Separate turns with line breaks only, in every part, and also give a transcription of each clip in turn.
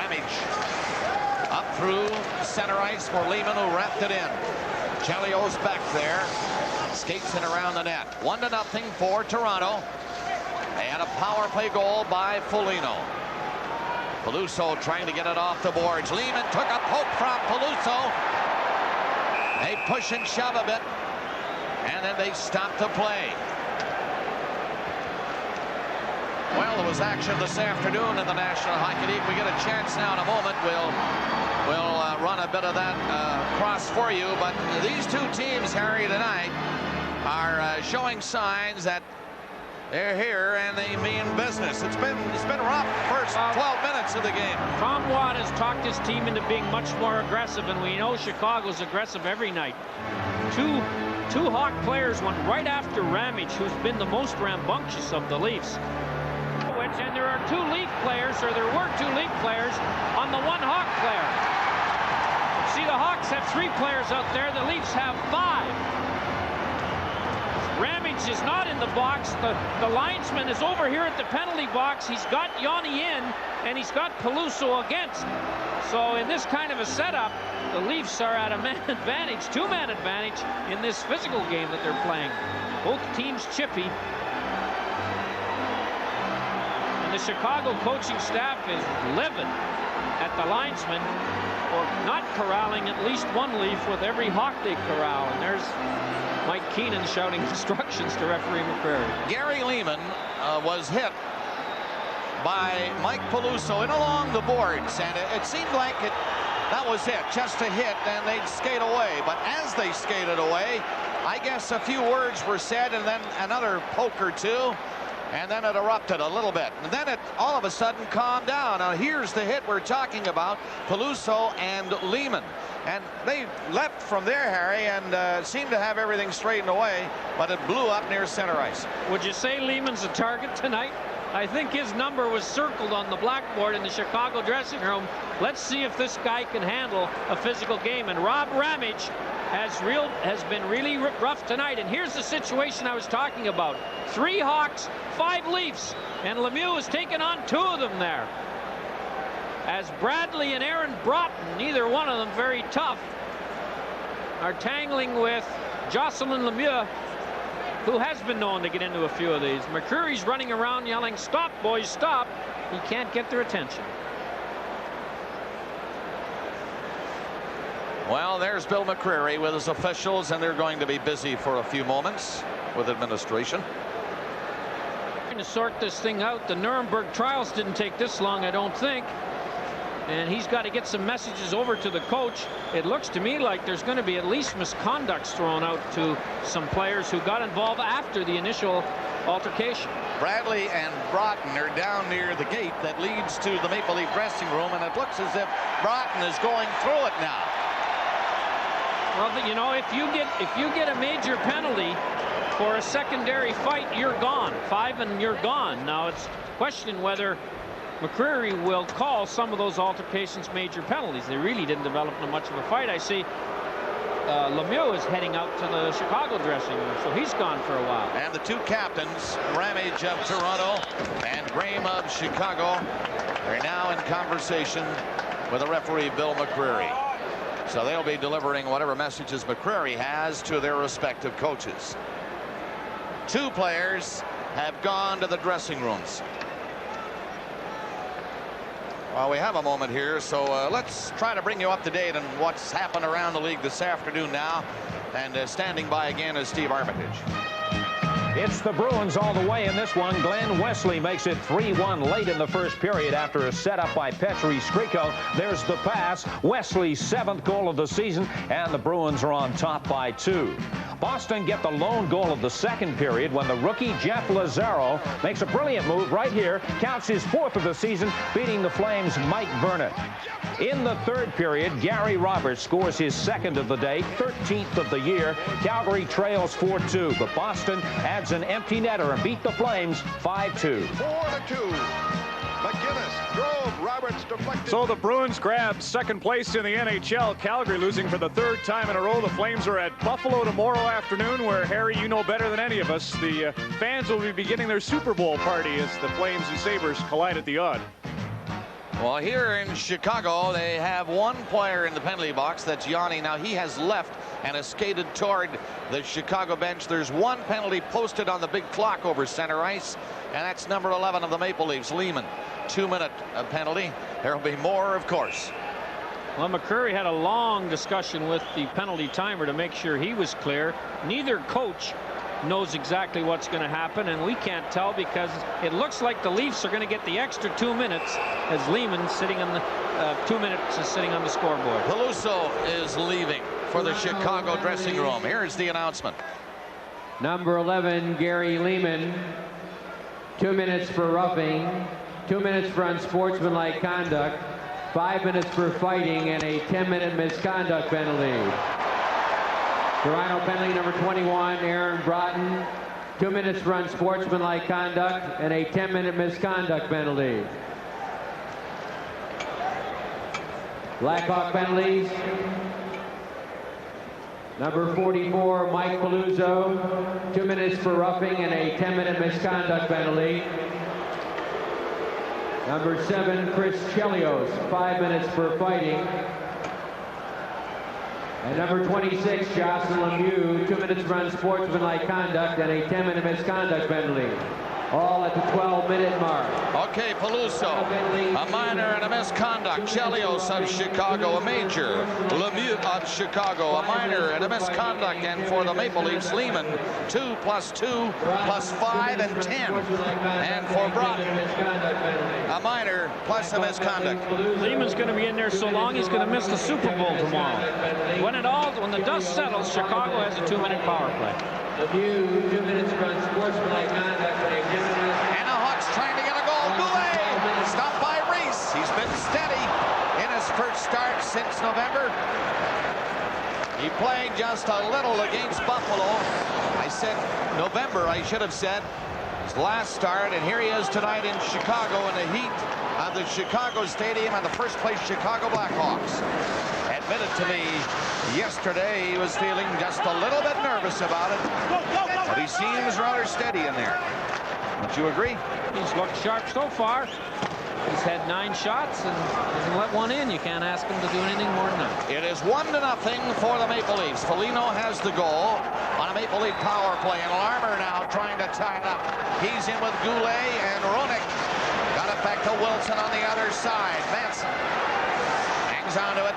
Ramage up through center ice for Lehman, who wrapped it in. Chelio's back there, skates it around the net. 1-0 for Toronto. And a power play goal by Foligno. Peluso trying to get it off the boards. Lehman took a poke from Peluso. They push and shove a bit, and then they stop the play. Well, there was action this afternoon in the National Hockey League. We get a chance now in a moment. We'll run a bit of that cross for you. But these two teams, Harry, tonight are showing signs that they're here and they mean business. It's been rough first 12 minutes of the game.
Tom Watt has talked his team into being much more aggressive, and we know Chicago's aggressive every night. Two Hawk players went right after Ramage, who's been the most rambunctious of the Leafs. And there are there were two Leaf players on the one Hawk player. See, the Hawks have 3 players out there. The Leafs have 5. Ramage is not in the box. The linesman is over here at the penalty box. He's got Yanni in, and he's got Peluso against. So in this kind of a setup, the Leafs are at a man advantage, 2-man advantage in this physical game that they're playing. Both teams chippy. And the Chicago coaching staff is livid at the linesman for not corralling at least one Leaf with every Hawk they corral. And there's Mike Keenan shouting instructions to referee McCrary.
Gary Lehman was hit by Mike Peluso in along the boards, and it seemed like that was it, just a hit, and they'd skate away. But as they skated away, I guess a few words were said, and then another poke or two, and then it erupted a little bit. And then it all of a sudden calmed down. Now here's the hit we're talking about, Peluso and Lehman. And they left from there, Harry, and seemed to have everything straightened away, but it blew up near center ice.
Would you say Lehman's a target tonight? I think his number was circled on the blackboard in the Chicago dressing room. Let's see if this guy can handle a physical game. And Rob Ramage has been really rough tonight. And here's the situation I was talking about. 3 Hawks, 5 Leafs, and Lemieux has taken on 2 of them there. As Bradley and Aaron Broughton, neither one of them very tough, are tangling with Jocelyn Lemieux, who has been known to get into a few of these. McCreary's running around yelling, "Stop, boys, stop." He can't get their attention.
Well, there's Bill McCreary with his officials, and they're going to be busy for a few moments with administration.
Trying to sort this thing out. The Nuremberg trials didn't take this long, I don't think. And he's got to get some messages over to the coach. It looks to me like there's going to be at least misconducts thrown out to some players who got involved after the initial altercation.
Bradley and Broughton are down near the gate that leads to the Maple Leaf dressing room, and it looks as if Broughton is going through it now.
Well, you know, if you get a major penalty for a secondary fight, you're gone. 5 and you're gone. Now it's a question whether McCreary will call some of those altercations major penalties. They really didn't develop into much of a fight. I see Lemieux is heading out to the Chicago dressing room, so he's gone for a while.
And the 2 captains, Ramage of Toronto and Graham of Chicago, are now in conversation with the referee, Bill McCreary. So they'll be delivering whatever messages McCreary has to their respective coaches. 2 players have gone to the dressing rooms. Well, we have a moment here, so let's try to bring you up to date on what's happened around the league this afternoon now. And standing by again is Steve Armitage.
It's the Bruins all the way in this one. Glenn Wesley makes it 3-1 late in the first period after a setup by Petri Skriko. There's the pass. Wesley's 7th goal of the season, and the Bruins are on top by 2. Boston get the lone goal of the second period when the rookie Jeff Lazaro makes a brilliant move right here, counts his 4th of the season, beating the Flames' Mike Vernon. In the third period, Gary Roberts scores his 2nd of the day, 13th of the year. Calgary trails 4-2, but Boston adds an empty netter and beat the Flames 5-2.
4-2. McGinnis drove, Roberts deflected.
So the Bruins grab 2nd place in the NHL. Calgary losing for the 3rd time in a row. The Flames are at Buffalo tomorrow afternoon, where, Harry, you know better than any of us, the fans will be beginning their Super Bowl party as the Flames and Sabres collide at the Odd.
Well, here in Chicago, they have one player in the penalty box. That's Yanni. Now he has left and has skated toward the Chicago bench. There's one penalty posted on the big clock over center ice, and that's number 11 of the Maple Leafs, Lehman. 2-minute penalty. There will be more, of course.
Well, McCurry had a long discussion with the penalty timer to make sure he was clear. Neither coach knows exactly what's going to happen, and we can't tell because it looks like the Leafs are going to get the extra 2 minutes as Lehman sitting on the 2 minutes is sitting on the scoreboard.
Peluso is leaving for the Chicago dressing room. Here's the announcement.
Number 11, Gary Lehman, 2 minutes for roughing, 2 minutes for unsportsmanlike conduct, 5 minutes for fighting, and a 10-minute misconduct penalty. Toronto penalty number 21, Aaron Broughton, 2 minutes for unsportsmanlike conduct and a 10-minute misconduct penalty. Blackhawk penalties. Number 44, Mike Peluso, 2 minutes for roughing and a 10-minute misconduct penalty. Number 7, Chris Chelios, 5 minutes for fighting. And number 26, Jocelyn Lemieux, 2 minutes for unsportsmanlike conduct and a 10-minute misconduct penalty. All at the 12-minute mark.
Okay, Peluso, a minor and a misconduct. Chelios of Chicago, a major. Lemieux of Chicago, a minor and a misconduct. And for the Maple Leafs, Lehman, 2 plus 2 plus 5 and 10. And for Broughton, a minor plus a misconduct.
Lehman's going to be in there so long he's going to miss the Super Bowl tomorrow. When the dust settles, Chicago has a 2-minute power play.
Lemieux, 2 minutes for unsportsmanlike conduct and a 10-minute.
And the Hawks trying to get a goal. Goulet stopped by Reese. He's been steady in his first start since November. He played just a little against Buffalo. I said November, I should have said. His last start, and here he is tonight in Chicago in the heat of the Chicago Stadium and the first place Chicago Blackhawks. Admitted to me yesterday he was feeling just a little bit nervous about it, but he seems rather steady in there. Don't you agree?
He's looked sharp so far. He's had 9 shots and hasn't let one in. You can't ask him to do anything more than that.
It is 1-0 for the Maple Leafs. Foligno has the goal on a Maple Leaf power play, and Larmer now trying to tie it up. He's in with Goulet, and Roenick got it back to Wilson on the other side. Manson hangs onto it.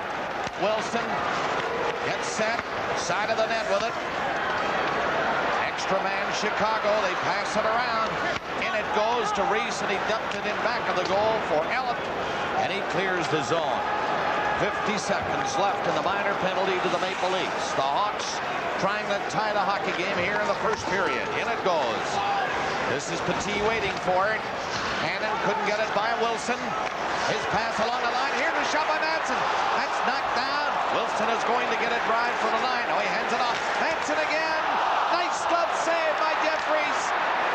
Wilson gets set, side of the net with it. Extra man Chicago, they pass it around. In it goes to Reese, and he dumped it in back of the goal for Ellett, and he clears the zone. 50 seconds left in the minor penalty to the Maple Leafs. The Hawks trying to tie the hockey game here in the first period. In it goes. This is Petit waiting for it. Hannon couldn't get it by Wilson. His pass along the line. Here's a shot by Manson. That's knocked down. Wilson is going to get it drive from the line. Oh, he hands it off. Manson again. Nice glove save by Jeffries.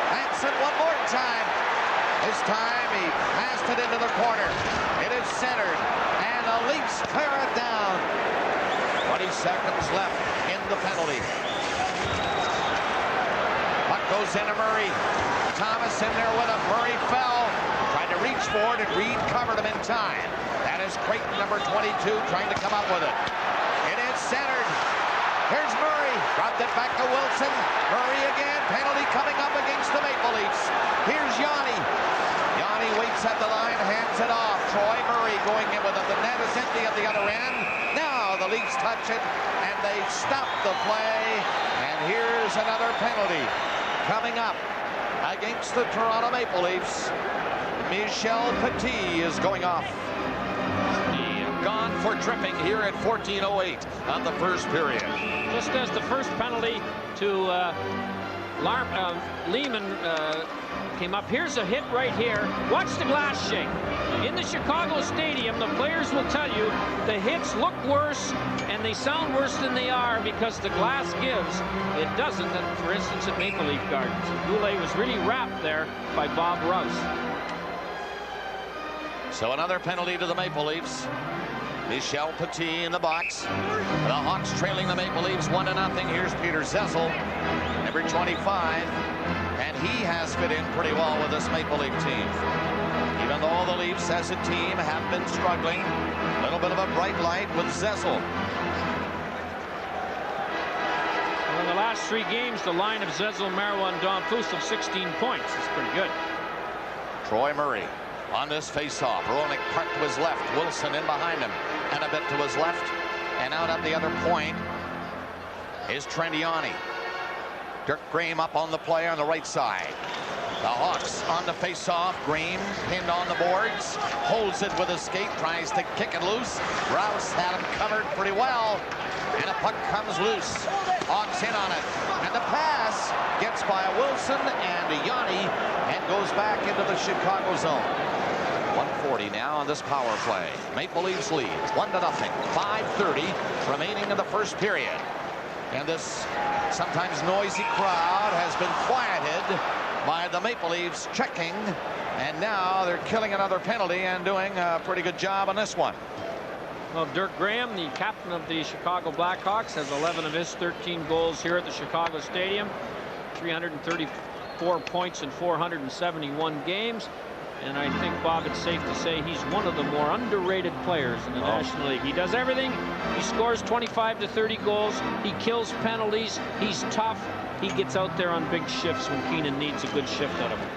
Manson one more time. This time he passed it into the corner. It is centered, and the Leafs clear it down. 20 seconds left in the penalty. Puck goes into Murray. Thomas in there with him. Murray fell. Tried to reach for it, and Reed covered him in time. That is Creighton, number 22, trying to come up with it. It is centered. Here's Murray. Dropped it back to Wilson. Murray again. Penalty coming up against the Maple Leafs. Here's Yanni. Yanni waits at the line, hands it off. Troy Murray going in with it. The net is empty at the other end. Now the Leafs touch it, and they stop the play. And here's another penalty coming up against the Toronto Maple Leafs. Michel Petit is going off. He gone for tripping here at 14:08 on the first period.
Just as the first penalty to Lehman came up, here's a hit right here. Watch the glass shake. In the Chicago Stadium, the players will tell you the hits look worse and they sound worse than they are because the glass gives. It doesn't, for instance, at Maple Leaf Gardens. Goulet was really wrapped there by Bob Rouse.
So another penalty to the Maple Leafs. Michel Petit in the box. The Hawks trailing the Maple Leafs 1-0. Here's Peter Zessel, number 25. And he has fit in pretty well with this Maple Leaf team. Even And all the Leafs as a team have been struggling. A little bit of a bright light with Zezel.
In the last 3 games, the line of Zezel, Marwa, and Domfus of 16 points is pretty good.
Troy Murray on this faceoff. Roenick parked to his left. Wilson in behind him and a bit to his left. And out at the other point is Trendiani. Dirk Graham up on the play on the right side. The Hawks on the faceoff. Graham pinned on the boards. Holds it with a skate. Tries to kick it loose. Rouse had him covered pretty well. And a puck comes loose. Hawks in on it. And the pass gets by Wilson and Yanni and goes back into the Chicago zone. 1:40 now on this power play. Maple Leafs lead 1-0. 5:30 remaining in the first period. And this sometimes noisy crowd has been quieted by the Maple Leafs checking. And now they're killing another penalty and doing a pretty good job on this one.
Well, Dirk Graham, the captain of the Chicago Blackhawks, has 11 of his 13 goals here at the Chicago Stadium. 334 points in 471 games. And I think, Bob, it's safe to say he's one of the more underrated players in the National League. He does everything. He scores 25 to 30 goals. He kills penalties. He's tough. He gets out there on big shifts when Keenan needs a good shift out of him.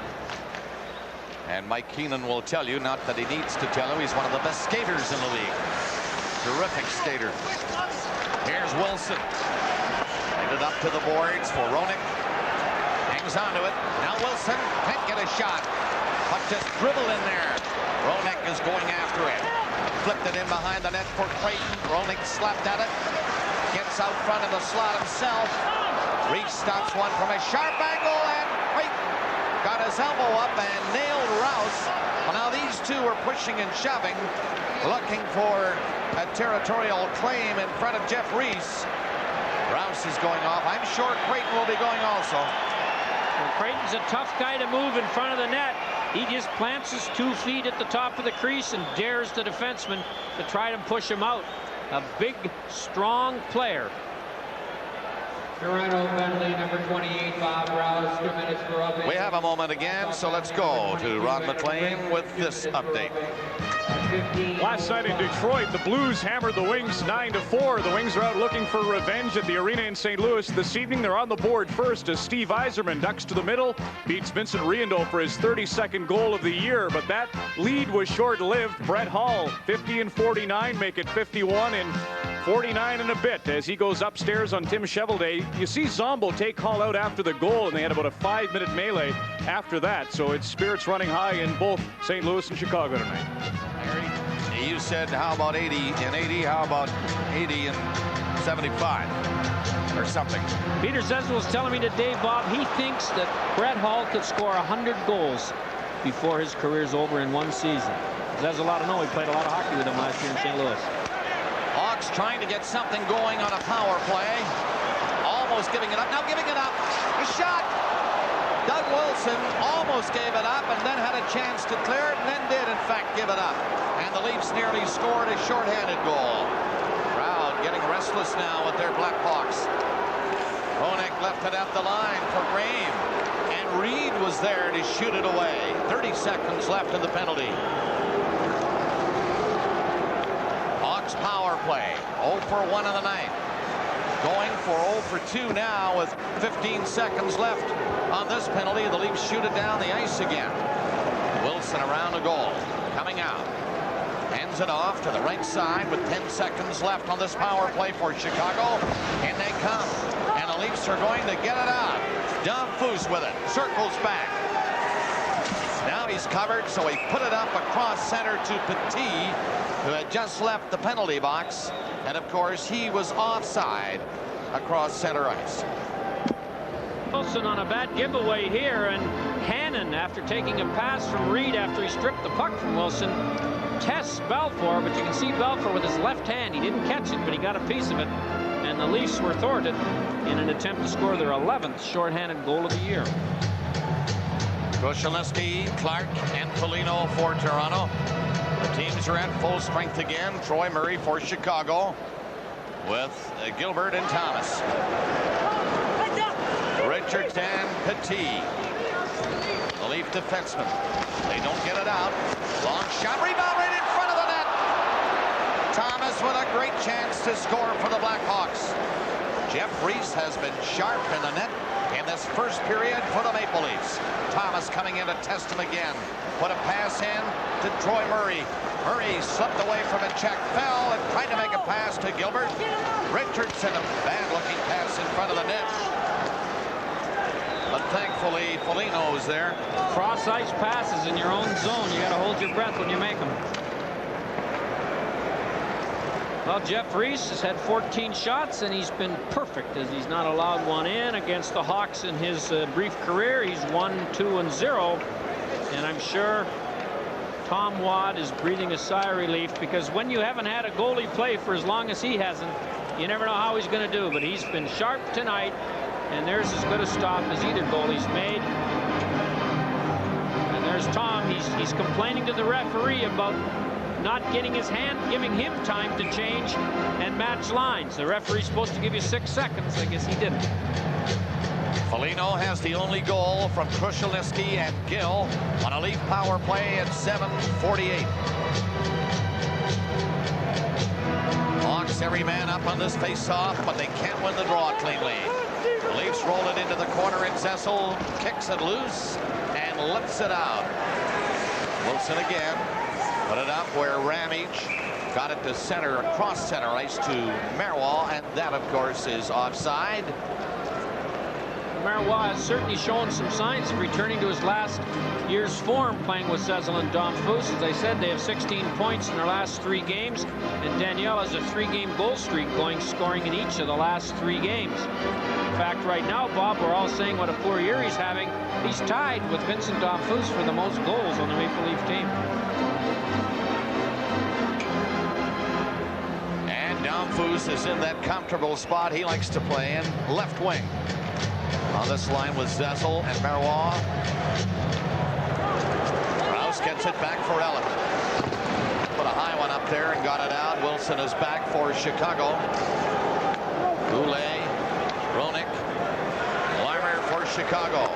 And Mike Keenan will tell you, not that he needs to tell you, he's one of the best skaters in the league. Terrific skater. Here's Wilson. Handed up to the boards for Roenick. Hangs onto it. Now Wilson can't get a shot. Puck just dribbled in there. Roenick is going after it. Flipped it in behind the net for Creighton. Roenick slapped at it. Gets out front of the slot himself. Reach stops one from a sharp angle, and Creighton got his elbow up and nailed Rouse. Well, now these two are pushing and shoving, looking for a territorial claim in front of Jeff Reese. Rouse is going off. I'm sure Creighton will be going also.
Well, Creighton's a tough guy to move in front of the net. He just plants his 2 feet at the top of the crease and dares the defenseman to try to push him out. A big, strong player.
Toronto penalty number 28, Bob Rouse, 2 minutes for Ruffing.
We have a moment again, so let's go to Ron McLean with this update.
Last night in Detroit, the Blues hammered the Wings 9-4. The Wings are out looking for revenge at the arena in St. Louis this evening. They're on the board first as Steve Yzerman ducks to the middle, beats Vincent Riendeau for his 32nd goal of the year. But that lead was short-lived. Brett Hull, 50 and 49, make it 51 and 49 and a bit as he goes upstairs on Tim Cheveldae. You see Zombo take Hull out after the goal, and they had about a 5-minute melee after that. So it's spirits running high in both St. Louis and Chicago tonight.
Harry, you said how about 80 and 80? How about 80 and 75 or something?
Peter Zezel was telling me today, Bob, he thinks that Brett Hull could score 100 goals before his career's over in one season. Zezel ought to know. He played a lot of hockey with him last year in St. Louis.
Hawks trying to get something going on a power play. Almost giving it up. Now giving it up. A shot. Doug Wilson almost gave it up and then had a chance to clear it and then did, in fact, give it up. And the Leafs nearly scored a shorthanded goal. Crowd getting restless now with their Blackhawks. Roenick left it at the line for Graham. And Reed was there to shoot it away. 30 seconds left in the penalty. Hawks power play. 0 for 1 in the ninth. Going for 0 for 2 now with 15 seconds left on this penalty. The Leafs shoot it down the ice again. Wilson around the goal. Coming out. Hands it off to the right side with 10 seconds left on this power play for Chicago. In they come. And the Leafs are going to get it out. Domfus with it. Circles back. Now he's covered, so he put it up across center to Petit, who had just left the penalty box. And of course, he was offside across center ice.
Wilson on a bad giveaway here, and Hannon, after taking a pass from Reed after he stripped the puck from Wilson, tests Belfour, but you can see Belfour with his left hand. He didn't catch it, but he got a piece of it. And the Leafs were thwarted in an attempt to score their 11th shorthanded goal of the year.
Krushelnyski, Clark, and Foligno for Toronto. The teams are at full strength again. Troy Murray for Chicago with Gilbert and Thomas. Richardson, Petit. The Leaf defenseman. They don't get it out. Long shot, rebound right in front of the net. Thomas with a great chance to score for the Blackhawks. Jeff Reese has been sharp in the net in this first period for the Maple Leafs. Thomas coming in to test him again. Put a pass in to Troy Murray. Murray slipped away from a check, fell, and tried to make a pass to Gilbert. Richardson, a bad-looking pass in front of the net. But thankfully, Foligno's there.
Cross-ice passes in your own zone. You got to hold your breath when you make them. Well, Jeff Reese has had 14 shots, and he's been perfect as he's not allowed one in against the Hawks in his brief career. He's 1-2-0, and I'm sure Tom Watt is breathing a sigh of relief, because when you haven't had a goalie play for as long as he hasn't, you never know how he's going to do. But he's been sharp tonight, and there's as good a stop as either goalie's made. And there's Tom. He's complaining to the referee about not getting his hand, giving him time to change and match lines. The referee's supposed to give you 6 seconds. I guess he didn't.
Foligno has the only goal from Krushelnyski and Gill on a Leaf power play at 7:48. Hawks every man up on this face-off, but they can't win the draw cleanly. The Leafs roll it into the corner, and Zessel kicks it loose and lifts it out. Wilson again. Put it up where Ramage got it to center, across center ice to Marois, and that, of course, is offside.
Marois has certainly shown some signs of returning to his last year's form playing with Zessel and Domfus. As I said, they have 16 points in their last 3 games, and Danielle has a 3-game goal streak going, scoring in each of the last 3 games. In fact, right now, Bob, we're all saying what a poor year he's having. He's tied with Vincent Domfus for the most goals on the Maple Leaf team.
Domfus is in that comfortable spot he likes to play in, left wing. On this line with Zessel and Marois. Rouse gets it back for Ellen. Put a high one up there and got it out. Wilson is back for Chicago. Goulet, Roenick, Larmer for Chicago.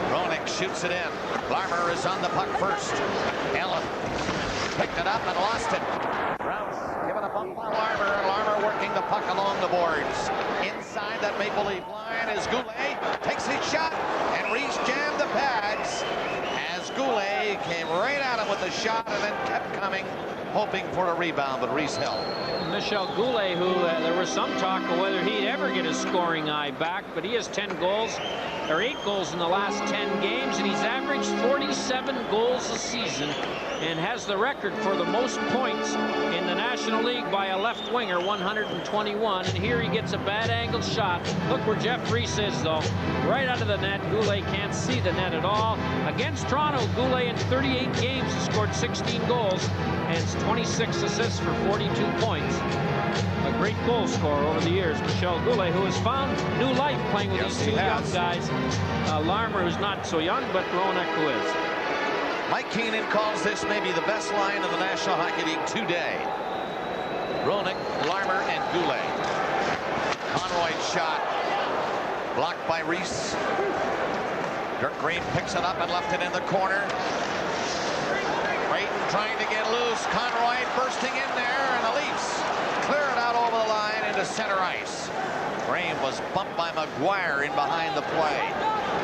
Roenick shoots it in. Larmer is on the puck first. Ellen picked it up and lost it. Rouse giving a bump on Larmer, and Larmer working the puck along the boards. Inside that Maple Leaf line is Goulet, takes his shot, and Reese jammed the pads as Goulet came right at him with the shot and then kept coming, hoping for a rebound, but Reese held.
Michel Goulet, who there was some talk of whether he'd ever get his scoring eye back, but he has 10 goals, or 8 goals in the last 10 games, and he's averaged 47 goals a season and has the record for the most points in the National League by a left winger, 121. And here he gets a bad angle shot. Look where Jeff Reese is, though. Right out of the net. Goulet can't see the net at all. Against Toronto, Goulet in 38 games has scored 16 goals and 26 assists for 42 points. A great goal scorer over the years, Michel Goulet, who has found new life playing with these 2 young guys. Larmer, who's not so young, but Roenick, who is.
Mike Keenan calls this maybe the best line in the National Hockey League today. Roenick, Larmer, and Goulet. Conroy's shot blocked by Reese. Dirk Green picks it up and left it in the corner. Creighton trying to get loose. Conroy bursting in there, and the Leafs clear it out over the line into center ice. Graham was bumped by McGuire in behind the play.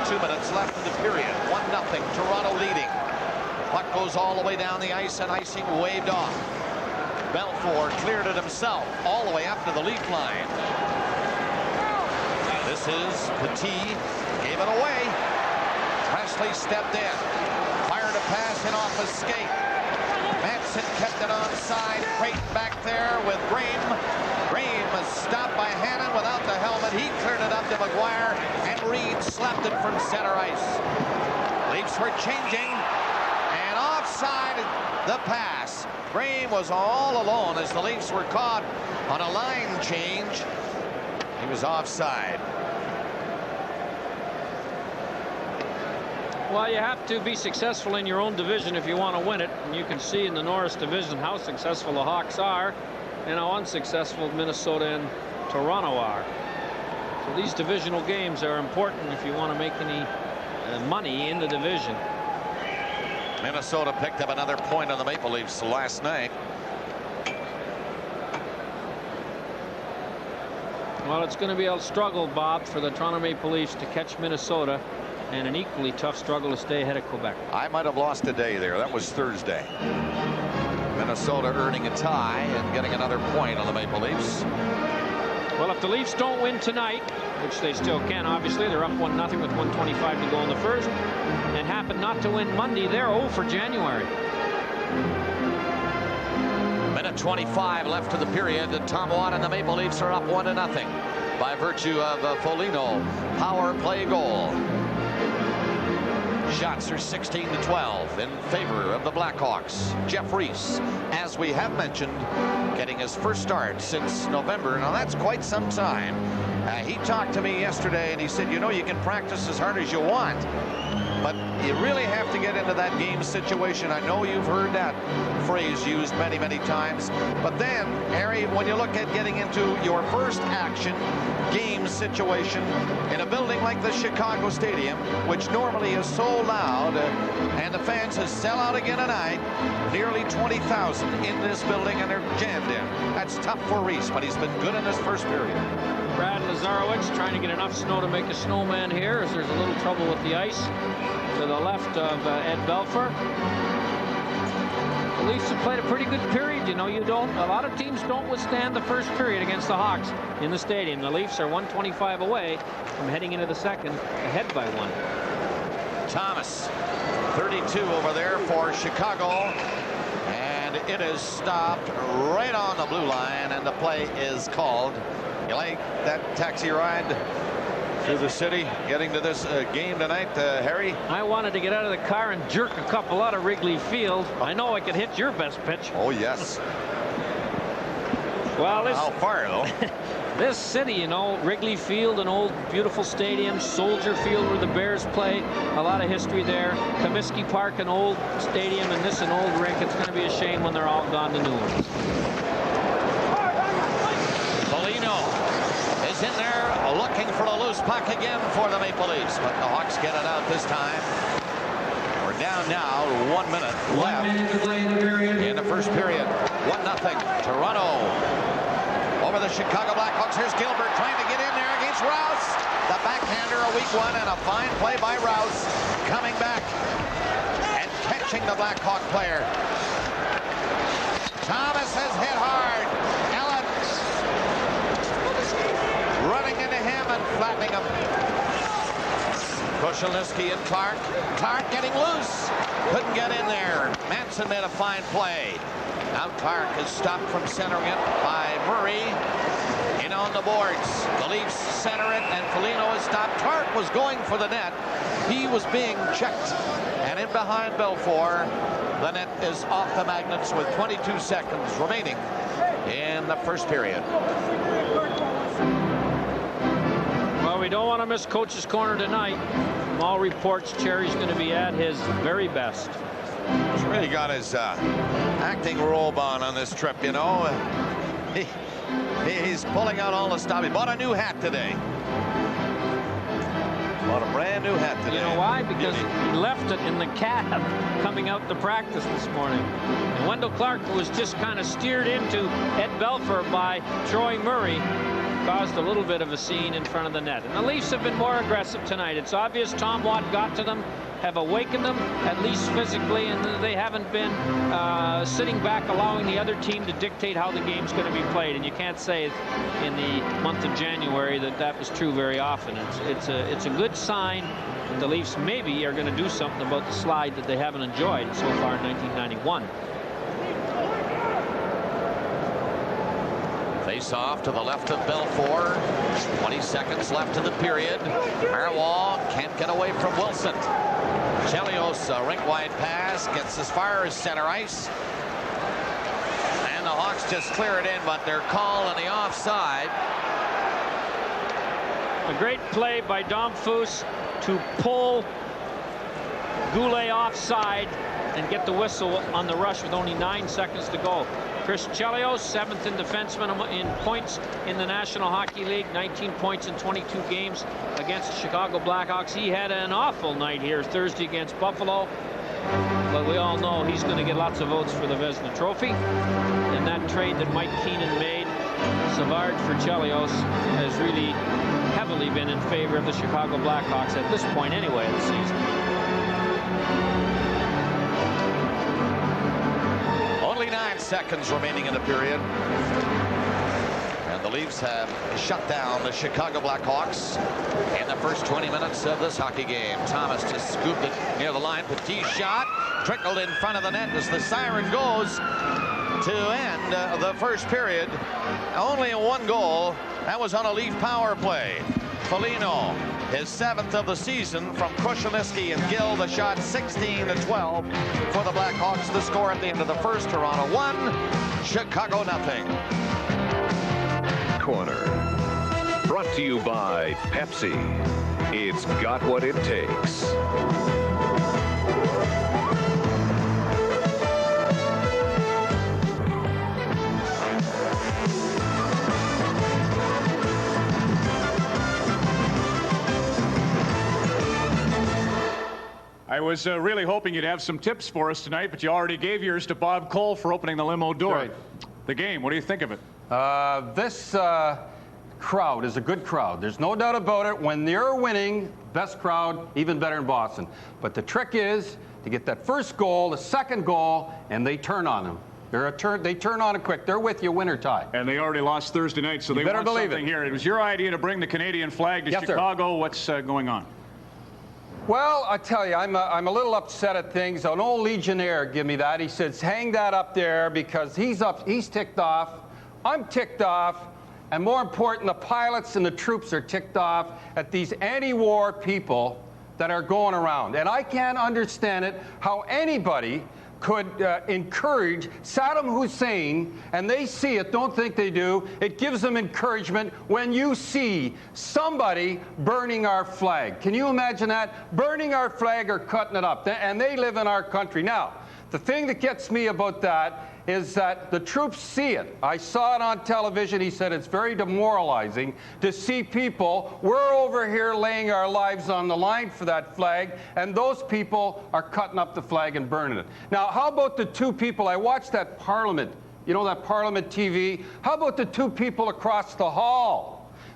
2 minutes left in the period. 1-0, Toronto leading. Puck goes all the way down the ice, and icing waved off. Belfour cleared it himself all the way up to the Leaf line. This is Petit, gave it away. Presley stepped in, fired a pass in off a skate. Manson kept it onside. Creighton back there with Graham. Graham was stopped by Hannon without the helmet. He cleared it up to McGuire, and Reed slapped it from center ice. Leafs were changing. Offside the pass. Graham was all alone as the Leafs were caught on a line change. He was offside.
Well, you have to be successful in your own division if you want to win it. And you can see in the Norris division how successful the Hawks are and how unsuccessful Minnesota and Toronto are. So these divisional games are important if you want to make any money in the division.
Minnesota picked up another point on the Maple Leafs last night.
Well, it's going to be a struggle, Bob, for the Toronto Maple Leafs to catch Minnesota, and an equally tough struggle to stay ahead of Quebec.
I might have lost a day there. That was Thursday. Minnesota earning a tie and getting another point on the Maple Leafs.
Well, if the Leafs don't win tonight, which they still can, obviously, they're up 1-0 with 1:25 to go in the first, and happen not to win Monday, they're 0 for January.
Minute 25 left to the period. Tom Watt and the Maple Leafs are up 1-0 by virtue of a Foligno power play goal. Shots are 16-12 in favor of the Blackhawks. Jeff Reese, as we have mentioned, getting his first start since November. Now that's quite some time. He talked to me yesterday and he said, you know, you can practice as hard as you want, but you really have to get into that game situation. I know you've heard that phrase used many, many times. But then, Harry, when you look at getting into your first action game situation in a building like the Chicago Stadium, which normally is so loud, and the fans has sell out again tonight, nearly 20,000 in this building, and they're jammed in. That's tough for Reese, but he's been good in this first period.
Brad Lazarowicz trying to get enough snow to make a snowman here, as there's a little trouble with the ice to the left of Ed Belfour. The Leafs have played a pretty good period. You know, a lot of teams don't withstand the first period against the Hawks in the stadium. The Leafs are 1:25 away from heading into the second, ahead by 1.
Thomas, 32 over there for Chicago, and it is stopped right on the blue line, and the play is called. You like that taxi ride through the city getting to this game tonight, Harry?
I wanted to get out of the car and jerk a couple out of Wrigley Field. I know I could hit your best pitch.
Oh, yes.
Well,
how far, though?
This city, you know, Wrigley Field, an old beautiful stadium, Soldier Field where the Bears play, a lot of history there. Comiskey Park, an old stadium, and this an old rink. It's going to be a shame when they're all gone to new ones.
Foligno is in there looking for a loose puck again for the Maple Leafs, but the Hawks get it out this time. We're down now, 1 minute left in the first period. 1-0 Toronto over the Chicago Blackhawks. Here's Gilbert trying to get in there against Rouse. The backhander, a weak one, and a fine play by Rouse, coming back and catching the Blackhawk player. Thomas has hit hard. Running into him and flattening him. Koscielny and Tark. Tark getting loose. Couldn't get in there. Manson made a fine play. Now Tark is stopped from centering it by Murray. In on the boards. The Leafs center it, and Foligno is stopped. Tark was going for the net. He was being checked. And in behind Belfour, the net is off the magnets with 22 seconds remaining in the first period.
Well, we don't want to miss Coach's Corner tonight. From all reports, Cherry's going to be at his very best.
He's really got his acting robe on this trip, you know. He's pulling out all the stuff. He bought a new hat today. Bought a brand new hat today.
You know why? Because he left it in the cab coming out to practice this morning. And Wendell Clark was just kind of steered into Ed Belfour by Troy Murray. Caused a little bit of a scene in front of the net. And the Leafs have been more aggressive tonight. It's obvious Tom Watt got to them, have awakened them, at least physically, and they haven't been sitting back allowing the other team to dictate how the game's going to be played. And you can't say in the month of January that was true very often. It's a good sign that the Leafs maybe are going to do something about the slide that they haven't enjoyed so far in 1991.
Face off to the left of Belfour. 20 seconds left in the period. Harwell can't get away from Wilson. Chelios, a rink-wide pass, gets as far as center ice. And the Hawks just clear it in, but they're called on the offside.
A great play by Dom Foose to pull Goulet offside and get the whistle on the rush with only 9 seconds to go. Chris Chelios, 7th in defenseman in points in the National Hockey League, 19 points in 22 games against the Chicago Blackhawks. He had an awful night here Thursday against Buffalo. but we all know he's going to get lots of votes for the Vezina Trophy. And that trade that Mike Keenan made, Savard for Chelios, has really heavily been in favor of the Chicago Blackhawks at this point anyway of the season.
Only 9 seconds remaining in the period. And the Leafs have shut down the Chicago Blackhawks in the first 20 minutes of this hockey game. Thomas just scooped it near the line. Petit shot trickled in front of the net as the siren goes to end the first period. Only 1 goal. That was on a Leaf power play. Foligno, his 7th of the season from Krushelnyski and Gill. The shot 16-12 for the Blackhawks. The score at the end of the first, Toronto 1, Chicago 0.
Corner. Brought to you by Pepsi. It's got what it takes.
I was really hoping you'd have some tips for us tonight, but you already gave yours to Bob Cole for opening the limo door.
Right.
The game, what do you think of it?
This crowd is a good crowd. There's no doubt about it. When they're winning, best crowd, even better in Boston. But the trick is to get that first goal, the second goal, and they turn on them. They turn on it quick. They're with you, win or tie.
And they already lost Thursday night, so they
better
want
believe
something
it.
here. It was your idea to bring the Canadian flag to
Yes,
Chicago. Sir. What's going on?
Well, I tell you, I'm a little upset at things. An old Legionnaire give me that. He says, hang that up there because he's ticked off. I'm ticked off. And more important, the pilots and the troops are ticked off at these anti-war people that are going around. And I can't understand it, how anybody could encourage Saddam Hussein, and they see it, don't think they do. It gives them encouragement when you see somebody burning our flag. Can you imagine that? Burning our flag or cutting it up, and they live in our country. Now, the thing that gets me about that is that the troops see it. I saw it on television. He said it's very demoralizing to see people, we're over here laying our lives on the line for that flag, and those people are cutting up the flag and burning it. Now, how about the 2 people? I watched that Parliament, you know, that Parliament TV. How about the 2 people across the hall?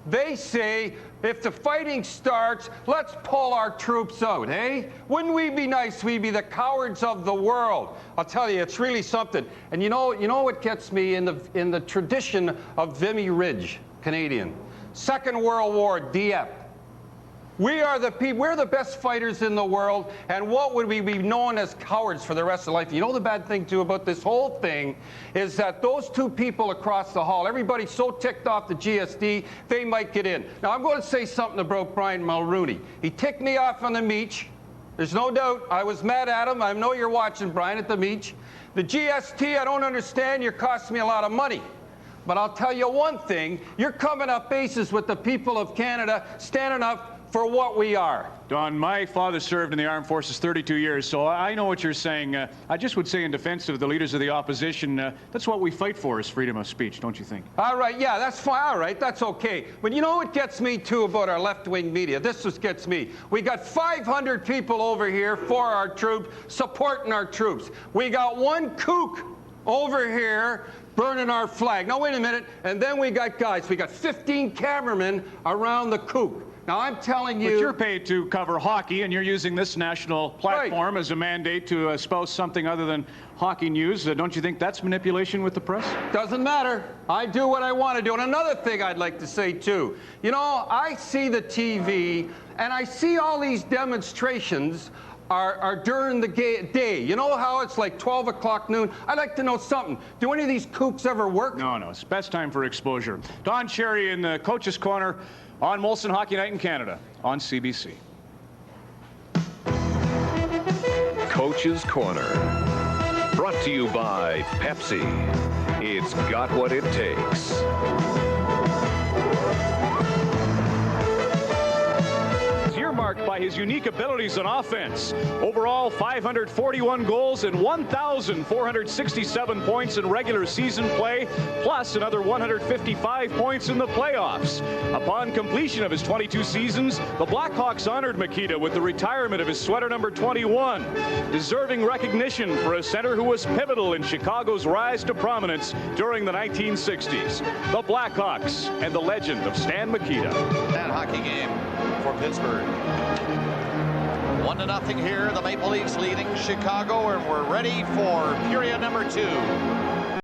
They say, if the fighting starts, let's pull our troops out, eh? Wouldn't we be nice? We'd be the cowards of the world. I'll tell you, it's really something. And you know what gets me in the tradition of Vimy Ridge, Canadian. Second World War, Dieppe. We are the people, we're the best fighters in the world, and what would we be known as cowards for the rest of life? You know the bad thing, too, about this whole thing is that those 2 people across the hall, everybody's so ticked off the GSD, they might get in. Now, I'm going to say something about Brian Mulrooney. He ticked me off on the Meech. There's no doubt. I was mad at him. I know you're watching, Brian, at the Meech. The GST, I don't understand. You're costing me a lot of money. But I'll tell you one thing. You're coming up bases with the people of Canada, standing up for what we are.
Don, my father served in the armed forces 32 years, so I know what you're saying. I just would say in defense of the leaders of the opposition, that's what we fight for is freedom of speech, don't you think?
All right, yeah, that's fine. All right, that's okay. But you know what gets me, too, about our left-wing media? This just gets me. We got 500 people over here for our troops, supporting our troops. We got 1 kook over here burning our flag. Now, wait a minute. And then we got 15 cameramen around the kook. Now, I'm telling you...
But you're paid to cover hockey, and you're using this national platform as a mandate to espouse something other than hockey news. Don't you think that's manipulation with the press?
Doesn't matter. I do what I want to do. And another thing I'd like to say, too. You know, I see the TV, and I see all these demonstrations are during the day. You know how it's like 12 o'clock noon? I'd like to know something. Do any of these kooks ever work?
No. It's best time for exposure. Don Cherry in the Coach's Corner on Molson Hockey Night in Canada on CBC.
Coach's Corner. Brought to you by Pepsi. It's got what it takes.
Earmarked by by his unique abilities on offense. Overall, 541 goals and 1,467 points in regular season play, plus another 155 points in the playoffs. Upon completion of his 22 seasons, the Blackhawks honored Mikita with the retirement of his sweater number 21, deserving recognition for a center who was pivotal in Chicago's rise to prominence during the 1960s. The Blackhawks and the legend of Stan Mikita.
That hockey game for Pittsburgh. 1-0 here. The Maple Leafs leading Chicago, and we're ready for period number 2.